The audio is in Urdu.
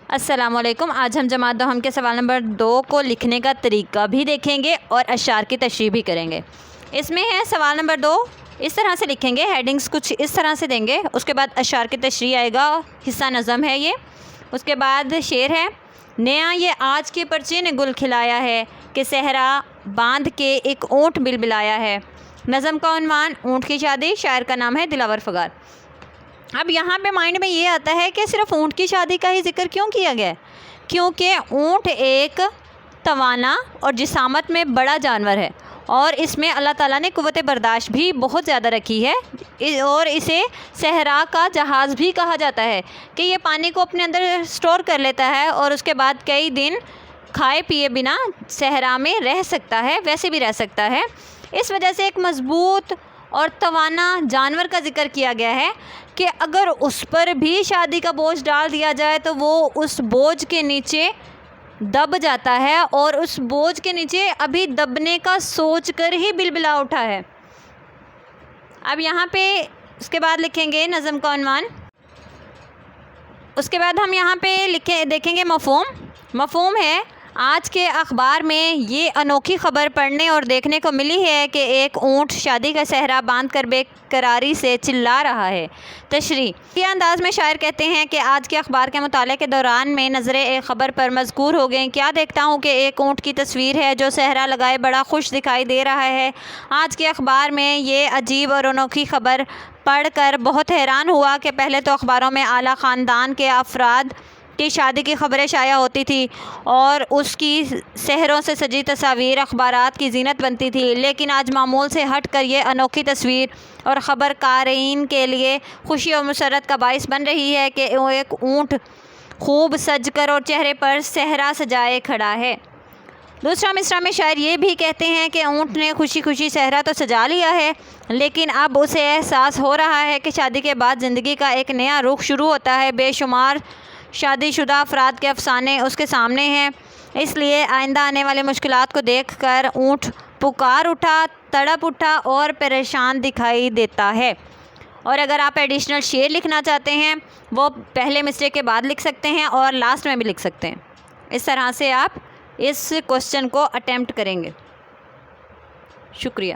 السلام علیکم۔ آج ہم جماعت دوہم کے سوال نمبر 2 کو لکھنے کا طریقہ بھی دیکھیں گے اور اشعار کی تشریح بھی کریں گے۔ اس میں ہے سوال نمبر 2 اس طرح سے لکھیں گے، ہیڈنگز کچھ اس طرح سے دیں گے، اس کے بعد اشعار کی تشریح آئے گا، حصہ نظم ہے یہ، اس کے بعد شعر ہے۔ نیا یہ آج کے پرچے نے گل کھلایا ہے کہ صحرا باندھ کے ایک اونٹ بلبلایا ہے۔ نظم کا عنوان اونٹ کی شادی، شاعر کا نام ہے دلاور فغار۔ اب یہاں پہ مائنڈ میں یہ آتا ہے کہ صرف اونٹ کی شادی کا ہی ذکر کیوں کیا گیا ہے؟ کیونکہ اونٹ ایک توانا اور جسامت میں بڑا جانور ہے اور اس میں اللہ تعالیٰ نے قوت برداشت بھی بہت زیادہ رکھی ہے اور اسے صحرا کا جہاز بھی کہا جاتا ہے کہ یہ پانی کو اپنے اندر سٹور کر لیتا ہے اور اس کے بعد کئی دن کھائے پیے بنا صحرا میں رہ سکتا ہے، ویسے بھی رہ سکتا ہے۔ اس وجہ سے ایک مضبوط اور توانا جانور کا ذکر کیا گیا ہے کہ اگر اس پر بھی شادی کا بوجھ ڈال دیا جائے تو وہ اس بوجھ کے نیچے دب جاتا ہے اور اس بوجھ کے نیچے ابھی دبنے کا سوچ کر ہی بلبلا اٹھا ہے۔ اب یہاں پہ اس کے بعد لکھیں گے نظم کا عنوان، اس کے بعد ہم یہاں پہ دیکھیں گے مفہوم ہے۔ آج کے اخبار میں یہ انوکھی خبر پڑھنے اور دیکھنے کو ملی ہے کہ ایک اونٹ شادی کا صحرا باندھ کر بے قراری سے چلا رہا ہے۔ تشریح یہ انداز میں شاعر کہتے ہیں کہ آج کے اخبار کے مطالعے کے دوران میں نظریں ایک خبر پر مذکور ہو گئیں۔ کیا دیکھتا ہوں کہ ایک اونٹ کی تصویر ہے جو صحرا لگائے بڑا خوش دکھائی دے رہا ہے۔ آج کے اخبار میں یہ عجیب اور انوکھی خبر پڑھ کر بہت حیران ہوا کہ پہلے تو اخباروں میں اعلیٰ خاندان کے افراد کی شادی کی خبریں شائع ہوتی تھی اور اس کی صحروں سے سجی تصاویر اخبارات کی زینت بنتی تھی، لیکن آج معمول سے ہٹ کر یہ انوکھی تصویر اور خبر قارئین کے لیے خوشی اور مسرت کا باعث بن رہی ہے کہ ایک اونٹ خوب سج کر اور چہرے پر صحرا سجائے کھڑا ہے۔ دوسرا مصرع میں شاعر یہ بھی کہتے ہیں کہ اونٹ نے خوشی خوشی صحرا تو سجا لیا ہے، لیکن اب اسے احساس ہو رہا ہے کہ شادی کے بعد زندگی کا ایک نیا رخ شروع ہوتا ہے۔ بے شمار شادی شدہ افراد کے افسانے اس کے سامنے ہیں، اس لیے آئندہ آنے والی مشکلات کو دیکھ کر اونٹ پکار اٹھا، تڑپ اٹھا اور پریشان دکھائی دیتا ہے۔ اور اگر آپ ایڈیشنل شعر لکھنا چاہتے ہیں وہ پہلے مصرعے کے بعد لکھ سکتے ہیں اور لاسٹ میں بھی لکھ سکتے ہیں۔ اس طرح سے آپ اس کوسچن کو اٹیمپٹ کریں گے۔ شکریہ۔